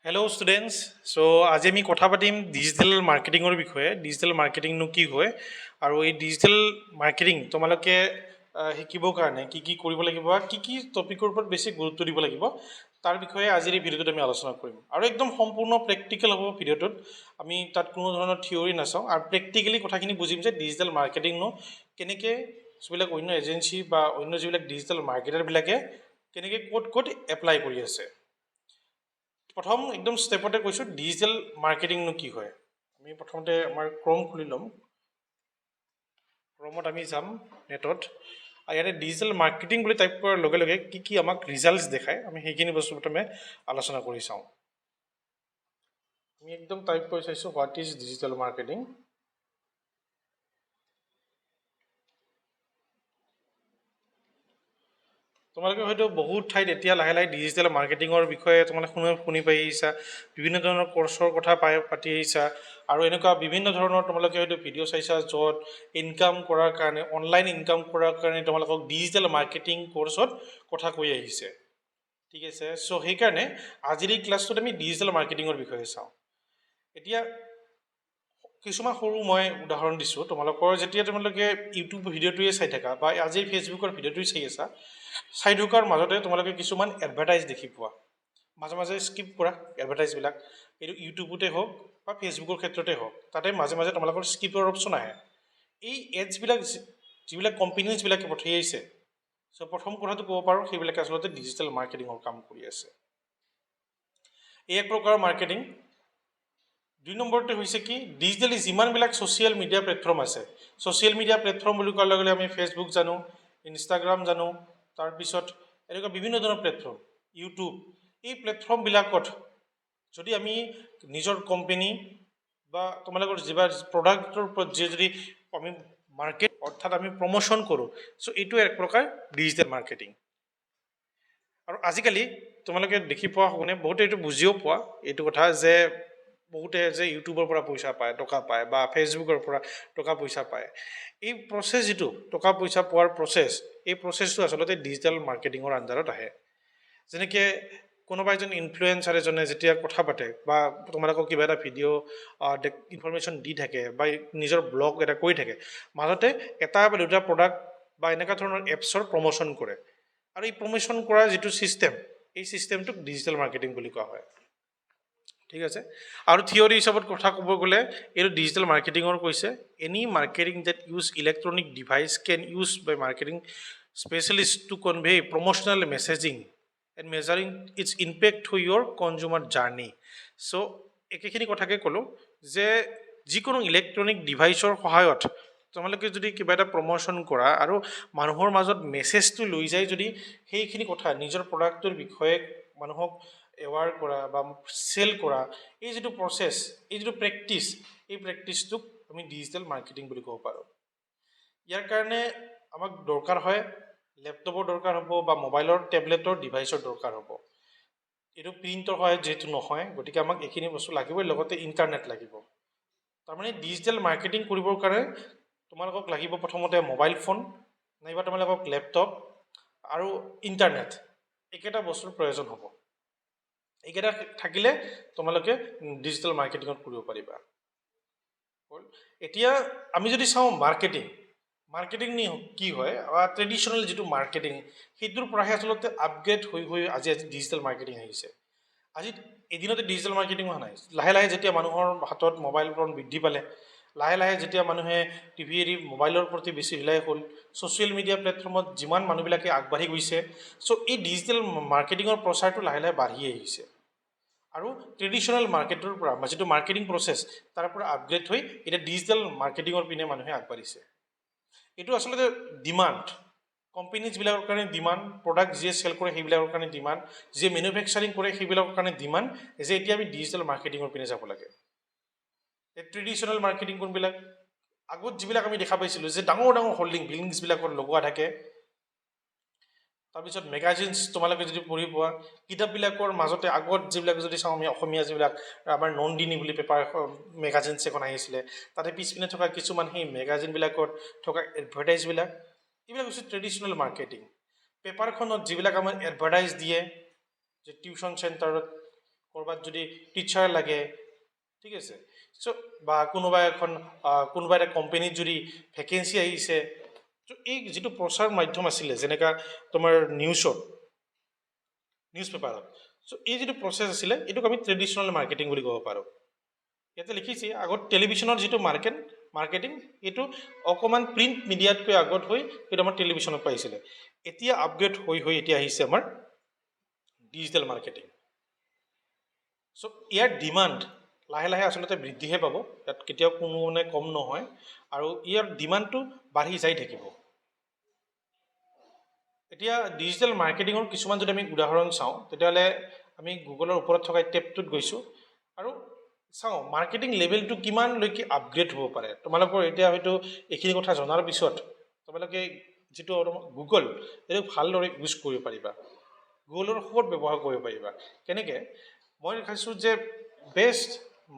Hello' students. চ' আজি আমি কথা পাতিম ডিজিটেল মাৰ্কেটিঙৰ বিষয়ে। ডিজিটেল মাৰ্কেটিংনো কি হয় আৰু এই ডিজিটেল মাৰ্কেটিং তোমালোকে শিকিবৰ কাৰণে কি কি কৰিব লাগিব, কি কি টপিকৰ ওপৰত বেছি গুৰুত্ব দিব লাগিব, তাৰ বিষয়ে আজিৰ এই ভিডিঅ'টোত আমি আলোচনা কৰিম। আৰু একদম সম্পূৰ্ণ প্ৰেক্টিকেল হ'ব ভিডিঅ'টোত। আমি তাত কোনো ধৰণৰ থিয়ৰী নাচাওঁ আৰু প্ৰেক্টিকেলি কথাখিনি বুজিম যে ডিজিটেল মাৰ্কেটিংনো কেনেকৈ যিবিলাক অন্য এজেঞ্চি বা অন্য যিবিলাক ডিজিটেল মাৰ্কেটাৰবিলাকে কেনেকৈ ক'ত ক'ত এপ্লাই কৰি আছে। প্ৰথম একদম ষ্টেপতে কৈছোঁ ডিজিটেল মাৰ্কেটিংনো কি হয়। আমি প্ৰথমতে আমাৰ ক্ৰম খুলি ল'ম। ক্ৰমত আমি যাম নেটত, আৰু ইয়াতে ডিজিটেল মাৰ্কেটিং বুলি টাইপ কৰাৰ লগে লগে কি কি আমাক ৰিজাল্টছ দেখায় আমি সেইখিনি বস্তু প্ৰথমে আলোচনা কৰি চাওঁ। আমি একদম টাইপ কৰি চাইছোঁ হোৱাট ইজ ডিজিটেল মাৰ্কেটিং। তোমালোকে হয়তো বহুত ঠাইত এতিয়া লাহে লাহে ডিজিটেল মাৰ্কেটিঙৰ বিষয়ে তোমালোকে শুনি পাই আহিছা, বিভিন্ন ধৰণৰ কৰ্চৰ কথা পাতি আহিছা, আৰু এনেকুৱা বিভিন্ন ধৰণৰ তোমালোকে হয়তো ভিডিঅ' চাইছা য'ত ইনকাম কৰাৰ কাৰণে, অনলাইন ইনকাম কৰাৰ কাৰণে তোমালোকক ডিজিটেল মাৰ্কেটিং কৰ্চত কথা কৈ আহিছে। ঠিক আছে, চ' সেইকাৰণে আজিৰ এই ক্লাছটোত আমি ডিজিটেল মাৰ্কেটিঙৰ বিষয়ে চাওঁ। এতিয়া কিছুমান সৰু মই উদাহৰণ দিছোঁ। তোমালোকৰ যেতিয়া তোমালোকে ইউটিউব ভিডিঅ'টোৱে চাই থাকা বা আজি ফেচবুকৰ ভিডিঅ'টোৱে চাই আছা, চাই থকাৰ মাজতে তোমালোকে কিছুমান এডভাৰটাইজ দেখি পোৱা, মাজে মাজে স্কিপ কৰা এডভাৰটাইজবিলাক। এইটো ইউটিউবতে হওক বা ফেচবুকৰ ক্ষেত্ৰতে হওক, তাতে মাজে মাজে তোমালোকৰ স্কিপৰ অপশ্যন আহে। এই এডছবিলাক যিবিলাক কোম্পেনীজবিলাকে পঠিয়াইছে, চ' প্ৰথম কথাটো ক'ব পাৰোঁ সেইবিলাকে আচলতে ডিজিটেল মাৰ্কেটিঙৰ কাম কৰি আছে। এই এক প্ৰকাৰৰ মাৰ্কেটিং। দুই নম্বৰতে হৈছে কি, ডিজিটেলি যিমানবিলাক ছ'চিয়েল মিডিয়া প্লেটফৰ্ম আছে, ছ'চিয়েল মিডিয়া প্লেটফৰ্ম বুলি কোৱাৰ লগে লগে আমি ফেচবুক জানো, ইনষ্টাগ্ৰাম জানো, তাৰপিছত এনেকুৱা বিভিন্ন ধৰণৰ প্লেটফৰ্ম, ইউটিউব, এই প্লেটফৰ্মবিলাকত যদি আমি নিজৰ কোম্পেনী বা তোমালোকৰ যিবা প্ৰডাক্টৰ ওপৰত যদি আমি মাৰ্কেট অৰ্থাৎ আমি প্ৰমোশ্যন কৰোঁ, চ' এইটো এক প্ৰকাৰ ডিজিটেল মাৰ্কেটিং। আৰু আজিকালি তোমালোকে দেখি পোৱা শুনে বহুতে এইটো বুজিও পোৱা এইটো কথা যে বহুতে যে ইউটিউবৰ পৰা পইচা পায়, টকা পায়, বা ফেচবুকৰ পৰা টকা পইচা পায়। এই প্ৰচেছ যিটো টকা পইচা পোৱাৰ প্ৰচেছ, এই প্ৰচেছটো আচলতে ডিজিটেল মাৰ্কেটিঙৰ আণ্ডাৰত আহে। যেনেকৈ কোনোবা এজন ইনফ্লুৱেঞ্চাৰ এজনে যেতিয়া কথা পাতে বা তোমালোকক কিবা এটা ভিডিঅ' ইনফৰমেশ্যন দি থাকে বা নিজৰ ব্লগ এটা কৰি থাকে, মাজতে এটা বা দুটা প্ৰডাক্ট বা এনেকুৱা ধৰণৰ এপছৰ প্ৰমোশ্যন কৰে, আৰু এই প্ৰমোশ্যন কৰাৰ যিটো ছিষ্টেম, এই ছিষ্টেমটোক ডিজিটেল মাৰ্কেটিং বুলি কোৱা হয়। ঠিক আছে, আৰু থিয়ৰী হিচাপত কথা ক'ব গ'লে এইটো ডিজিটেল মাৰ্কেটিঙৰ কৈছে any marketing that use electronic device can use by marketing specialist to convey promotional messaging and measuring its impact through your consumer journey. So' একেখিনি কথাকে ক'লোঁ যে যিকোনো ইলেক্ট্ৰনিক ডিভাইচৰ সহায়ত তোমালোকে যদি কিবা এটা প্ৰমোশ্যন কৰা আৰু মানুহৰ মাজত মেছেজটো লৈ যায়, যদি সেইখিনি কথা নিজৰ প্ৰডাক্টটোৰ বিষয়ে মানুহক এৱাৰ কৰা বা চেল কৰা, এই যিটো প্ৰচেছ, এই যিটো প্ৰেক্টিছ, এই প্ৰেক্টিছটোক আমি ডিজিটেল মাৰ্কেটিং বুলি ক'ব পাৰোঁ। ইয়াৰ কাৰণে আমাক দৰকাৰ হয় লেপটপৰ দৰকাৰ হ'ব বা মোবাইলৰ টেবলেটৰ ডিভাইচৰ দৰকাৰ হ'ব। এইটো প্ৰিণ্টৰ হয় যিহেতু নহয়, গতিকে আমাক এইখিনি বস্তু লাগিবই, লগতে ইণ্টাৰনেট লাগিব। তাৰমানে ডিজিটেল মাৰ্কেটিং কৰিবৰ কাৰণে তোমালোকক লাগিব প্ৰথমতে মোবাইল ফোন, নাইবা তোমালোকক লেপটপ আৰু ইণ্টাৰনেট, এইকেইটা বস্তুৰ প্ৰয়োজন হ'ব। এইকেইটা থাকিলে তোমালোকে ডিজিটেল মাৰ্কেটিঙত কৰিব পাৰিবা। এতিয়া আমি যদি চাওঁ মাৰ্কেটিং কি হয়, ট্ৰেডিশ্যনেল যিটো মাৰ্কেটিং, সেইটোৰ পৰাহে আচলতে আপগ্ৰেড হৈ আজি ডিজিটেল মাৰ্কেটিং আহিছে। আজি এদিনতে ডিজিটেল মাৰ্কেটিং হোৱা নাই। লাহে লাহে যেতিয়া মানুহৰ হাতত মোবাইল ফোন বৃদ্ধি পালে, লাহে লাহে যেতিয়া মানুহে টিভি এৰি মোবাইলৰ প্ৰতি বেছি ৰিলাই হ'ল, ছ'চিয়েল মিডিয়া প্লেটফৰ্মত যিমান মানুহবিলাকে আগবাঢ়ি গৈছে, চ' এই ডিজিটেল মাৰ্কেটিঙৰ প্ৰচাৰটো লাহে লাহে বাঢ়ি আহিছে। আৰু ট্ৰেডিশ্যনেল মাৰ্কেটৰ পৰা যিটো মাৰ্কেটিং প্ৰচেছ, তাৰ পৰা আপগ্ৰেড হৈ এতিয়া ডিজিটেল মাৰ্কেটিঙৰ পিনে মানুহে আগবাঢ়িছে। এইটো আচলতে ডিমাণ্ড, কোম্পেনীজবিলাকৰ কাৰণে ডিমাণ্ড, প্ৰডাক্ট যিয়ে চেল কৰে সেইবিলাকৰ কাৰণে ডিমাণ্ড, যিয়ে মেনুফেকচাৰিং কৰে সেইবিলাকৰ কাৰণে ডিমাণ্ড, যে এতিয়া আমি ডিজিটেল মাৰ্কেটিঙৰ পিনে যাব লাগে। ট্ৰেডিশ্যনেল মাৰ্কেটিং কোনবিলাক, আগত যিবিলাক আমি দেখা পাইছিলোঁ যে ডাঙৰ ডাঙৰ বিল্ডিংছবিলাকত লগোৱা থাকে, তাৰপিছত মেগাজিনছ তোমালোকে যদি পঢ়ি পোৱা, কিতাপবিলাকৰ মাজতে আগত যিবিলাক যদি চাওঁ আমি অসমীয়া যিবিলাক আমাৰ নন্দিনী বুলি পেপাৰ মেগাজিনছ এখন আহিছিলে, তাতে পিছপিনে থকা কিছুমান সেই মেগাজিনবিলাকত থকা এডভাৰটাইজবিলাক, এইবিলাক হৈছে ট্ৰেডিশ্যনেল মাৰ্কেটিং। পেপাৰখনত যিবিলাক আমাৰ এডভাৰটাইজ দিয়ে, যে টিউশ্যন চেণ্টাৰত ক'ৰবাত যদি টিচাৰ লাগে, ঠিক আছে, চ' বা কোনোবা এটা কোম্পানীত যদি ভেকেঞ্চি আহিছে, চ' এই যিটো প্ৰচাৰ মাধ্যম আছিলে যেনেকা তোমাৰ নিউজ পেপাৰত, চ' এই যিটো প্ৰচেছ আছিলে এইটোক আমি ট্ৰেডিশ্যনেল মাৰ্কেটিং বুলি ক'ব পাৰোঁ। ইয়াতে লিখিছে আগত টেলিভিশ্যনৰ যিটো মাৰ্কেটিং এইটো অকণমান প্ৰিণ্ট মিডিয়াতকৈ আগত হৈ সেইটো আমাৰ টেলিভিশ্যনত পাইছিলে। এতিয়া আপগ্ৰেড হৈ এতিয়া আহিছে আমাৰ ডিজিটেল মাৰ্কেটিং। চ' ইয়াৰ ডিমাণ্ড লাহে লাহে আচলতে বৃদ্ধিহে পাব, ইয়াত কেতিয়াও কোনো কম নহয়, আৰু ইয়াৰ ডিমাণ্ডটো বাঢ়ি যাই থাকিব। এতিয়া ডিজিটেল মাৰ্কেটিঙৰ কিছুমান যদি আমি উদাহৰণ চাওঁ, তেতিয়াহ'লে আমি গুগলৰ ওপৰত থকা টেবটোত গৈছোঁ আৰু চাওঁ মাৰ্কেটিং লেভেলটো কিমানলৈকে আপগ্ৰেড হ'ব পাৰে। তোমালোকৰ এতিয়া হয়তো এইখিনি কথা জনাৰ পিছত তোমালোকে যিটো গুগল সেইটো ভালদৰে ইউজ কৰিব পাৰিবা, গুগলৰ সৎ ব্যৱহাৰ কৰিব পাৰিবা। কেনেকৈ? মই দেখাইছোঁ যে best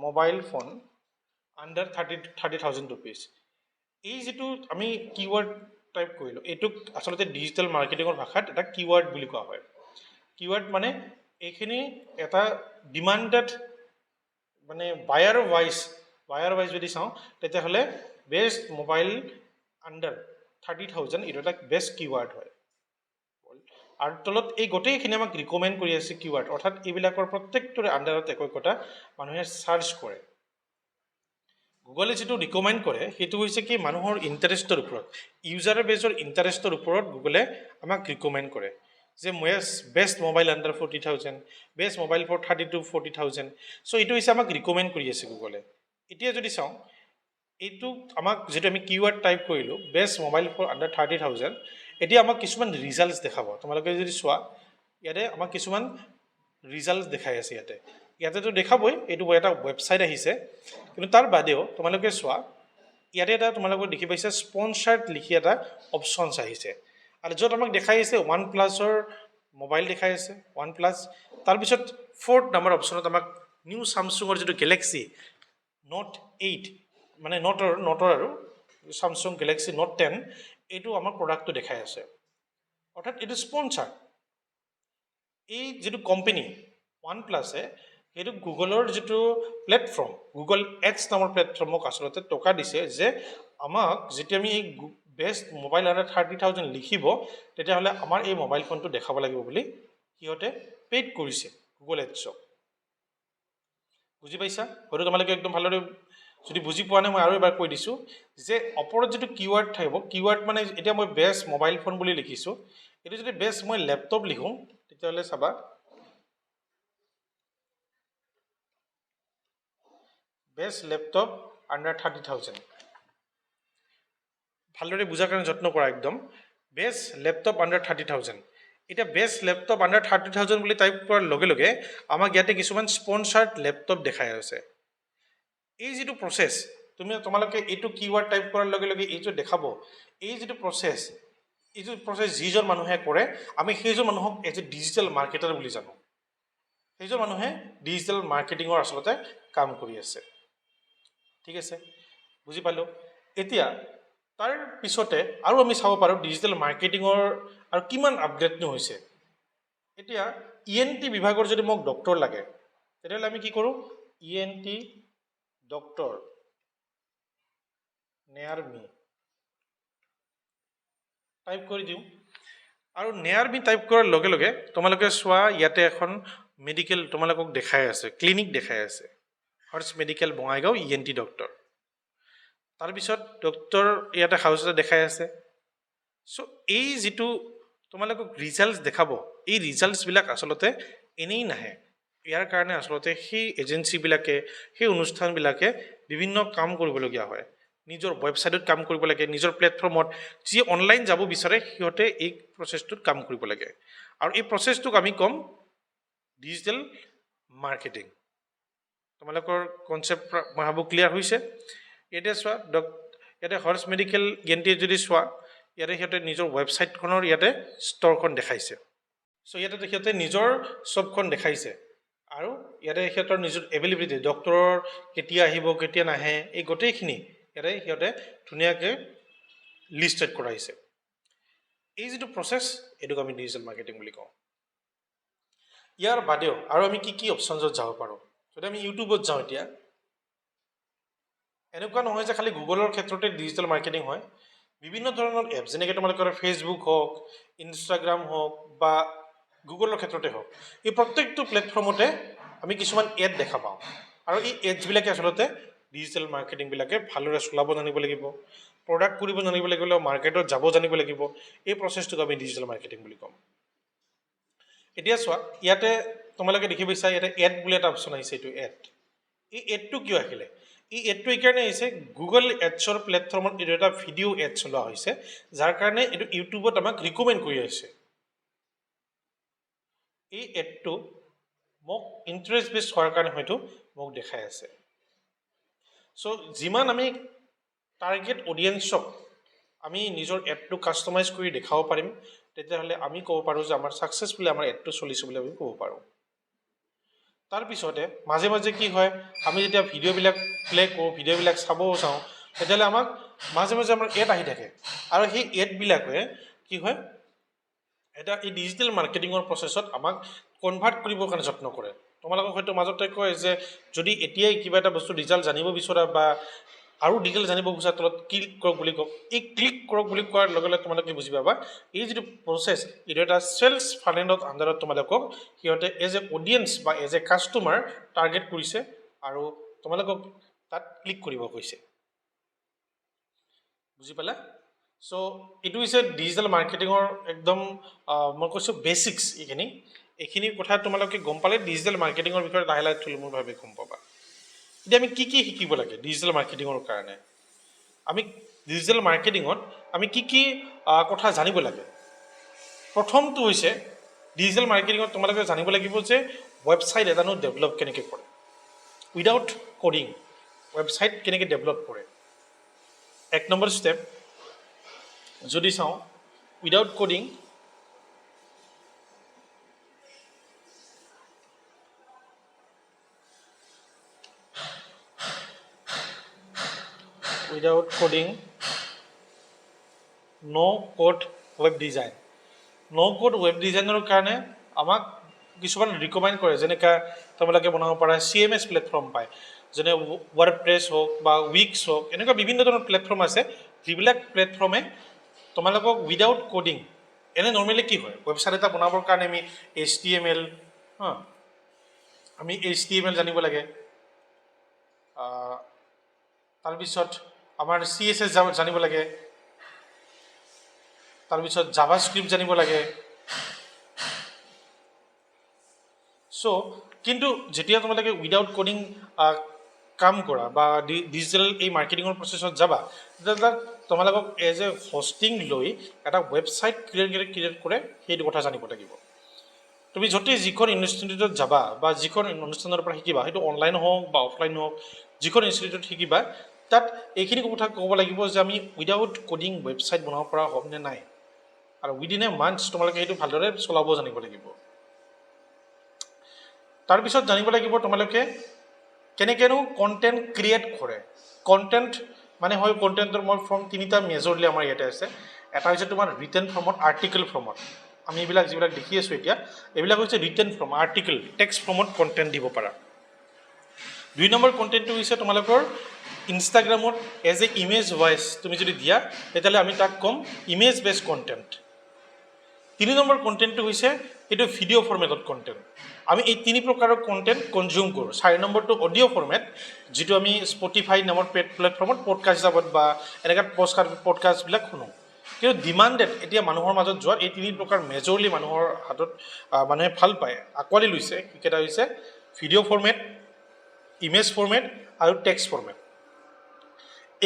mobile phone under 30,000 rupees, এই যিটো আমি কিৱৰ্ড টাইপ কৰিলোঁ এইটোক আচলতে ডিজিটেল মাৰ্কেটিঙৰ ভাষাত এটা কিৱৰ্ড বুলি কোৱা হয়। কিৱৰ্ড মানে এইখিনি এটা ডিমাণ্ডেড মানে বায়াৰ ৱাইজ যদি চাওঁ তেতিয়াহ'লে বেষ্ট মোবাইল আণ্ডাৰ 30,000 এইটো এটা বেষ্ট কিৱৰ্ড হয়। আৰু তলত এই গোটেইখিনি আমাক ৰিকমেণ্ড কৰি আছে কিৱৰ্ড, অৰ্থাৎ এইবিলাকৰ প্ৰত্যেকটোৰে আণ্ডাৰত একো মানুহে চাৰ্চ কৰে। গুগলে যিটো ৰিকমেণ্ড কৰে সেইটো হৈছে কি মানুহৰ ইণ্টাৰেষ্টৰ ওপৰত, ইউজাৰ বেজৰ ইণ্টাৰেষ্টৰ ওপৰত গুগলে আমাক ৰিকমেণ্ড কৰে যে best mobile under 40,000, best mobile for 30 to 40,000। So' এইটো হৈছে আমাক ৰিকমেণ্ড কৰি আছে গুগলে। এতিয়া যদি চাওঁ এইটো আমাক যিটো আমি কিৱৰ্ড টাইপ কৰিলোঁ বেষ্ট মোবাইল ফৰ আণ্ডাৰ 30,000, এতিয়া আমাক কিছুমান ৰিজাল্টছ দেখাব। তোমালোকে যদি চোৱা ইয়াতে আমাক কিছুমান ৰিজাল্টছ দেখাই আছে। ইয়াতেতো দেখাবই, এইটো এটা ৱেবছাইট আহিছে, কিন্তু তাৰ বাদেও তোমালোকে চোৱা ইয়াতে এটা তোমালোকে দেখি পাইছে স্পনচাৰ্ড লিখি এটা অপশ্যনছ আহিছে, আৰু য'ত আমাক দেখাই আছে OnePlus-ৰ মোবাইল দেখাই আছে, OnePlus। তাৰপিছত 4th নম্বৰ অপশ্যনত আমাক নিউ ছামছুঙৰ যিটো গেলেক্সি Note 8 মানে নটৰ আৰু ছামছুং গেলেক্সি Note 10 এইটো আমাৰ প্ৰডাক্টটো দেখাই আছে, অৰ্থাৎ এইটো স্পনচাৰ। এই যিটো কোম্পানী OnePlus-এ সেইটো গুগলৰ যিটো প্লেটফৰ্ম গুগল এডছ নামৰ প্লেটফৰ্মক আচলতে টকা দিছে যে আমাক যেতিয়া আমি এই বেষ্ট মোবাইল আণ্ডাৰ 30,000 লিখিব তেতিয়াহ'লে আমাৰ এই মোবাইল ফোনটো দেখাব লাগিব বুলি সিহঁতে পেইড কৰিছে গুগল এডছক। বুজি পাইছা? হয়তো তোমালোকে একদম ভালদৰে যদি বুজি পোৱা নাই মই আৰু এবাৰ কৈ দিছোঁ যে ওপৰত যিটো কিৱৰ্ড থাকিব, কিৱৰ্ড মানে এতিয়া মই বেষ্ট মোবাইল ফোন বুলি লিখিছোঁ, এইটো যদি বেষ্ট মই লেপটপ লিখোঁ তেতিয়াহ'লে চাবা বেষ্ট লেপটপ আণ্ডাৰ 30,000। ভালদৰে বুজাৰ কাৰণে যত্ন কৰা একদম। Best laptop under 30,000। এতিয়া বেষ্ট লেপটপ আণ্ডাৰ 30,000 বুলি টাইপ কৰাৰ লগে লগে আমাক ইয়াতে কিছুমান স্পনচাৰ্ড লেপটপ দেখাই আছে। এই যিটো প্ৰচেছ তোমালোকে এইটো কিৱৰ্ড টাইপ কৰাৰ লগে লগে এইটো দেখাব, এই যিটো প্ৰচেছ যিজন মানুহে কৰে আমি সেইজন মানুহক এজ এ ডিজিটেল মাৰ্কেটাৰ বুলি জানো। সেইজন মানুহে ডিজিটেল মাৰ্কেটিঙৰ আচলতে কাম কৰি আছে। ঠিক আছে, বুজি পালোঁ। এতিয়া তাৰ পিছতে আৰু আমি চাব পাৰোঁ ডিজিটেল মাৰ্কেটিঙৰ আৰু কিমান আপগ্ৰেডনো হৈছে। এতিয়া ENT বিভাগৰ যদি মোক ডক্টৰ লাগে তেতিয়াহ'লে আমি কি কৰোঁ, ENT ডক্টৰ নিয়াৰ মি টাইপ কৰি দিওঁ, আৰু নিয়াৰ মি টাইপ কৰাৰ লগে লগে তোমালোকে চোৱা ইয়াতে এখন মেডিকেল তোমালোকক দেখাই আছে, ক্লিনিক দেখাই আছে, Harsh medical Bongaigaon ENT doctor. তাৰপিছত ডক্টৰ ইয়াতে হাউচ এটা দেখাই আছে। চ' এই যিটো তোমালোকক ৰিজাল্টছ দেখাব, এই ৰিজাল্টছবিলাক আচলতে এনেই নাহে। ইয়াৰ কাৰণে আচলতে সেই এজেঞ্চিবিলাকে সেই অনুষ্ঠানবিলাকে বিভিন্ন কাম কৰিবলগীয়া হয়, নিজৰ ৱেবছাইটত কাম কৰিব লাগে, নিজৰ প্লেটফৰ্মত যি অনলাইন যাব বিচাৰে সিহঁতে এই প্ৰচেছটোত কাম কৰিব লাগে, আৰু এই প্ৰচেছটোক আমি ক'ম ডিজিটেল মাৰ্কেটিং। তোমালোকৰ কনচেপ্ট মই ভাবোঁ ক্লিয়াৰ হৈছে। ইয়াতে চোৱা ইয়াতে হৰ্ষ মেডিকেল ENT যদি চোৱা ইয়াতে সিহঁতে নিজৰ ৱেবছাইটখনৰ ইয়াতে ষ্ট'ৰখন দেখাইছে। চ' ইয়াতে সিহঁতে নিজৰ চবখন দেখাইছে, আৰু ইয়াতে সিহঁতৰ নিজৰ এভেইলেবিলিটি ডক্টৰৰ কেতিয়া আহিব কেতিয়া নাহে এই গোটেইখিনি ইয়াতে সিহঁতে ধুনীয়াকৈ লিষ্টেড কৰাইছে। এই যিটো প্ৰচেছ এইটোক আমি ডিজিটেল মাৰ্কেটিং বুলি কওঁ। ইয়াৰ বাদেও আৰু আমি কি অপশ্যনছত যাব পাৰোঁ যদি আমি ইউটিউবত যাওঁ এতিয়া এনেকুৱা নহয় যে খালি গুগলৰ ক্ষেত্ৰতে ডিজিটেল মাৰ্কেটিং হয় বিভিন্ন ধৰণৰ এপ যেনেকৈ তোমালোকৰ ফেচবুক হওক ইনষ্টাগ্ৰাম হওক বা গুগলৰ ক্ষেত্ৰতে হওক এই প্ৰত্যেকটো প্লেটফৰ্মতে আমি কিছুমান এড দেখা পাওঁ আৰু এই এডছবিলাকে আচলতে ডিজিটেল মাৰ্কেটিংবিলাকে ভালদৰে চলাব জানিব লাগিব প্ৰডাক্ট কৰিব জানিব লাগিব মাৰ্কেটত যাব জানিব লাগিব এই প্ৰচেছটোক আমি ডিজিটেল মাৰ্কেটিং বুলি ক'ম এতিয়া চোৱা ইয়াতে তোমালোকে দেখি পাইছা ইয়াতে এড বুলি এটা অপশ্যন আহিছে এইটো এড এই এডটো কিয় আহিলে এই এডটো এইকাৰণে আহিছে গুগল এডছৰ প্লেটফৰ্মত এইটো এটা ভিডিঅ' এড চলোৱা হৈছে যাৰ কাৰণে এইটো ইউটিউবত আমাক ৰিকমেণ্ড কৰি আহিছে এই এডটো মোক ইণ্টাৰেষ্ট বেছ হোৱাৰ কাৰণে হয়তো মোক দেখাই আছে চ' যিমান আমি টাৰ্গেট অডিয়েঞ্চক আমি নিজৰ এডটো কাষ্টমাইজ কৰি দেখাব পাৰিম তেতিয়াহ'লে আমি ক'ব পাৰোঁ যে আমাৰ ছাকচেছফুলি আমাৰ এডটো চলিছে বুলি আমি ক'ব পাৰোঁ তাৰপিছতে মাজে মাজে কি হয় আমি যেতিয়া ভিডিঅ'বিলাক প্লে কৰোঁ ভিডিঅ'বিলাক চাব যাওঁ তেতিয়াহ'লে আমাক মাজে মাজে আমাৰ এড আহি থাকে আৰু সেই এডবিলাকে কি হয় এটা এই ডিজিটেল মাৰ্কেটিঙৰ প্ৰচেছত আমাক কনভাৰ্ট কৰিবৰ কাৰণে যত্ন কৰে তোমালোকক হয়তো মাজতে কয় যে যদি এতিয়াই কিবা এটা বস্তু ৰিজাল্ট জানিব বিচৰা বা আৰু ডিটেইল জানিব বিচাৰা তলত ক্লিক কৰক বুলি কওক এই ক্লিক কৰক বুলি কোৱাৰ লগে লগে তোমালোকে বুজি পাবা এই যিটো প্ৰচেছ এইটো এটা চেলছ ফানেলত আণ্ডাৰত তোমালোকক সিহঁতে এজ এ অডিয়েঞ্চ বা এজ এ কাষ্টমাৰ টাৰ্গেট কৰিছে আৰু তোমালোকক তাত ক্লিক কৰিব কৈছে বুজি পালা চ' এইটো হৈছে ডিজিটেল মাৰ্কেটিঙৰ একদম মই কৈছোঁ বেচিক্স এইখিনি কথা তোমালোকে গম পালে ডিজিটেল মাৰ্কেটিঙৰ বিষয়ে লাহে লাহে থুলমূলভাৱে গম পাবা এতিয়া আমি কি শিকিব লাগে ডিজিটেল মাৰ্কেটিঙৰ কাৰণে আমি ডিজিটেল মাৰ্কেটিঙত আমি কি কথা জানিব লাগে প্ৰথমটো হৈছে ডিজিটেল মাৰ্কেটিঙত তোমালোকে জানিব লাগিব যে ৱেবছাইট এটানো ডেভেলপ কেনেকৈ কৰে উইদাউট কোডিং ৱেবছাইট কেনেকৈ ডেভেলপ কৰে এক নম্বৰ ষ্টেপ যদি চাওঁ without coding without coding no code web design no code web designer কাৰণে আমাক কিছুমান ৰিকমেণ্ড কৰে যেনেকৈ তোমালোকে বনাব পাৰা CMS প্লেটফৰ্ম পায় যেনে ৱৰ্ডপ্ৰেছ হওক বা উইক্স হওক এনেকুৱা বিভিন্ন ধৰণৰ প্লেটফৰ্ম আছে যিবিলাক প্লেটফৰ্মে তোমালোকক উইদাউট কোডিং এনে নৰ্মেলি কি হয় ৱেবছাইট এটা বনাবৰ কাৰণে আমি HTML আমি HTML জানিব লাগে তাৰপিছত আমাৰ CSS জানিব লাগে তাৰপিছত জাভা স্ক্ৰিপ্ট জানিব লাগে চ' কিন্তু যেতিয়া তোমালোকে উইদাউট কোডিং কাম কৰা বা ডিজিটেল এই মাৰ্কেটিঙৰ প্ৰচেছত যাবা তেতিয়া তোমালোকক এজ এ হোষ্টিং লৈ এটা ৱেবছাইট ক্ৰিয়েট কৰে সেইটো কথা জানিব লাগিব তুমি য'তেই যিখন ইনষ্টিটিউটত যাবা বা যিখন অনুষ্ঠানৰ পৰা শিকিবা সেইটো অনলাইন হওক বা অফলাইন হওক যিখন ইনষ্টিটিউটত শিকিবা তাত এইখিনি কথা ক'ব লাগিব যে আমি উইদাউট কোডিং ৱেবছাইট বনাব পৰা হ'মনে নাই আৰু উইদিন এ মান্থছ তোমালোকে সেইটো ভালদৰে চলাব জানিব লাগিব তাৰপিছত জানিব লাগিব তোমালোকে কেনেকৈনো কণ্টেণ্ট ক্ৰিয়েট কৰে কণ্টেণ্ট মানে হয় কণ্টেণ্টৰ মই ফৰ্ম তিনিটা মেজৰলি আমাৰ ইয়াতে আছে এটা হৈছে তোমাৰ ৰিটেন ফৰ্মত আৰ্টিকেল ফৰ্মত আমি এইবিলাক যিবিলাক দেখি আছোঁ এতিয়া এইবিলাক হৈছে ৰিটেন ফৰ্ম আৰ্টিকেল টেক্সট ফৰ্মত কণ্টেণ্ট দিব পাৰা 2 নম্বৰ কণ্টেণ্টটো হৈছে তোমালোকৰ ইনষ্টাগ্ৰামত এজ এ ইমেজ ভইচ তুমি যদি দিয়া তেতিয়াহ'লে আমি তাক ক'ম ইমেজ বেছ কণ্টেণ্ট 3 নম্বৰ কণ্টেণ্টটো হৈছে এইটো ভিডিঅ' ফৰ্মেটত কণ্টেণ্ট আমি এই 3 প্ৰকাৰৰ কণ্টেণ্ট কনজিউম কৰোঁ 4 নম্বৰটো অডিঅ' ফৰ্মেট যিটো আমি স্পটিফাই নামৰ প্লেটফৰ্মত পডকাষ্ট হিচাপত বা এনেকৈ পডকাষ্টবিলাক শুনো কিন্তু ডিমাণ্ডেড এতিয়া মানুহৰ মাজত যোৱা এই 3 প্ৰকাৰ মেজৰলি মানুহৰ হাতত মানুহে ভাল পায় আঁকোৱালি লৈছে সেইকেইটা হৈছে ভিডিঅ' ফৰ্মেট ইমেজ ফৰ্মেট আৰু টেক্সট ফৰ্মেট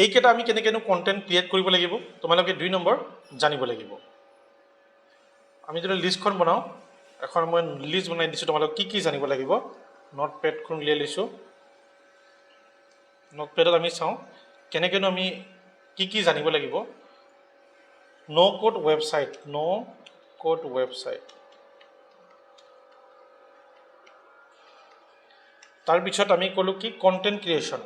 এইকেইটা আমি কেনেকৈনো কণ্টেণ্ট ক্ৰিয়েট কৰিব লাগিব তোমালোকে 2 নম্বৰ জানিব লাগিব আমি যদি লিষ্টখন বনাওঁ এখন মই লিষ্ট বনাই দিছোঁ তোমালোক কি জানিব লাগিব নোটপেডখন উলিয়াই লৈছোঁ নোটপেডত আমি চাওঁ কেনেকৈনো আমি কি জানিব লাগিব নো কোড ৱেবছাইট তাৰপিছত আমি ক'লোঁ কি কণ্টেণ্ট ক্ৰিয়েশ্যন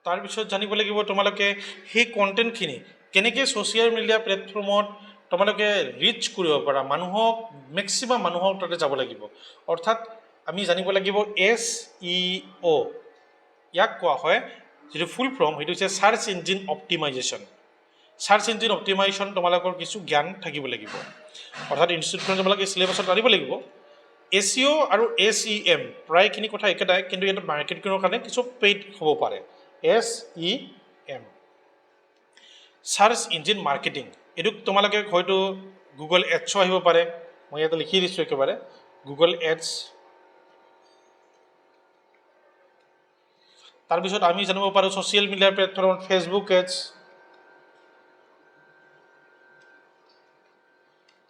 তাৰপিছত জানিব লাগিব তোমালোকে সেই কণ্টেণ্টখিনি কেনেকৈ ছ'চিয়েল মিডিয়া প্লেটফৰ্মত তোমালোকে ৰিচ কৰিব পাৰা মানুহক মেক্সিমাম মানুহক তাতে যাব লাগিব অৰ্থাৎ আমি জানিব লাগিব SEO ইয়াক কোৱা হয় যিটো ফুল ফৰ্ম সেইটো হৈছে search engine optimisation search engine optimisation তোমালোকৰ কিছু জ্ঞান থাকিব লাগিব অৰ্থাৎ ইনষ্টিটিউটখন তোমালোকে চিলেবাছত আনিব লাগিব SEO আৰু SEM প্ৰায়খিনি কথা একেটাই কিন্তু ইয়াত মাৰ্কেটিঙৰ কাৰণে কিছু পেইড হ'ব পাৰে SEM সাৰ্চ ইঞ্জিন মাৰ্কেটিং এইটো তোমালোকে হয়তো গুগল এডছ আহিব পাৰে মই ইয়াতে লিখি দিছোঁ একেবাৰে গুগল এডছ তাৰপিছত আমি জানিব পাৰোঁ ছ'চিয়েল মিডিয়া প্লেটফৰ্ম ফেচবুক এডছ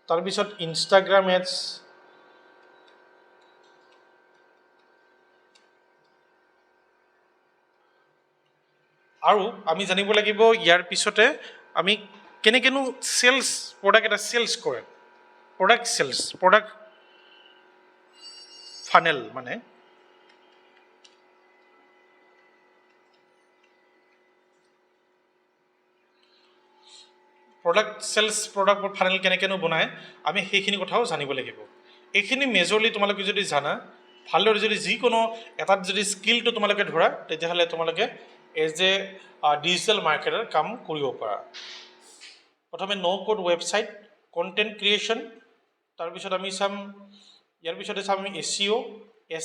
তাৰপিছত ইনষ্টাগ্ৰাম এডছ আৰু আমি জানিব লাগিব ইয়াৰ পিছতে আমি কেনেকেনো সেলস প্ৰডাক্ট এটা সেলস কৰে প্ৰডাক্ট ফানেল মানে প্ৰডাক্ট ফানেল কেনেকেনো বনায় আমি সেইখিনি কথাও জানিব লাগিব এইখিনি মেজৰলি তোমালোকে যদি জানা ভালদৰে যদি যিকোনো এটাত যদি স্কিলটো তোমালোকে ধৰা তেতিয়াহ'লে তোমালোকে এজ এ ডিজিটেল মাৰ্কেটাৰ কাম কৰিব পাৰা প্ৰথমে no code website content creation তাৰপিছত আমি চাম ইয়াৰ পিছতে চাম আমি SEO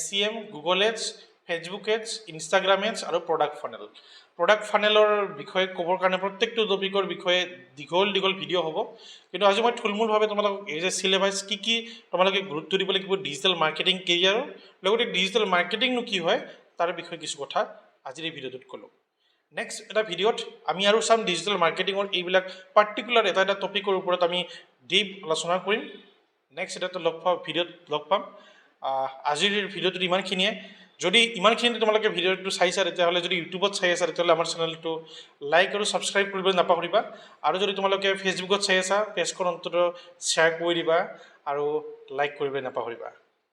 SEM Google ads Facebook ads Instagram ads আৰু প্ৰডাক্ট ফানেলৰ বিষয়ে ক'বৰ কাৰণে প্ৰত্যেকটো টপিকৰ বিষয়ে দীঘল ভিডিঅ' হ'ব কিন্তু আজি মই থুলমূলভাৱে তোমালোকক এই যে চিলেবাছ কি তোমালোকে গুৰুত্ব দিব লাগিব ডিজিটেল মাৰ্কেটিং কেৰিয়াৰৰ লগতে ডিজিটেল মাৰ্কেটিংনো কি হয় তাৰ বিষয়ে কিছু কথা আজিৰ এই ভিডিঅ'টোত ক'লোঁ নেক্সট এটা ভিডিঅ'ত আমি আৰু চাম ডিজিটেল মাৰ্কেটিঙৰ এইবিলাক পাৰ্টিকুলাৰ এটা টপিকৰ ওপৰত আমি ডিপ আলোচনা কৰিম নেক্সট এটা ভিডিঅ'ত লগ পাম আজিৰ ভিডিঅ'টোত ইমানখিনিয়ে যদি ইমানখিনি তোমালোকে ভিডিঅ'টো চাইছা তেতিয়াহ'লে যদি ইউটিউবত চাই আছা তেতিয়াহ'লে আমাৰ চেনেলটো লাইক আৰু ছাবস্ক্ৰাইব কৰিবলৈ নাপাহৰিবা আৰু যদি তোমালোকে ফেচবুকত চাই আছা পেজখন অন্ততঃ শ্বেয়াৰ কৰি দিবা আৰু লাইক কৰিবলৈ নাপাহৰিবা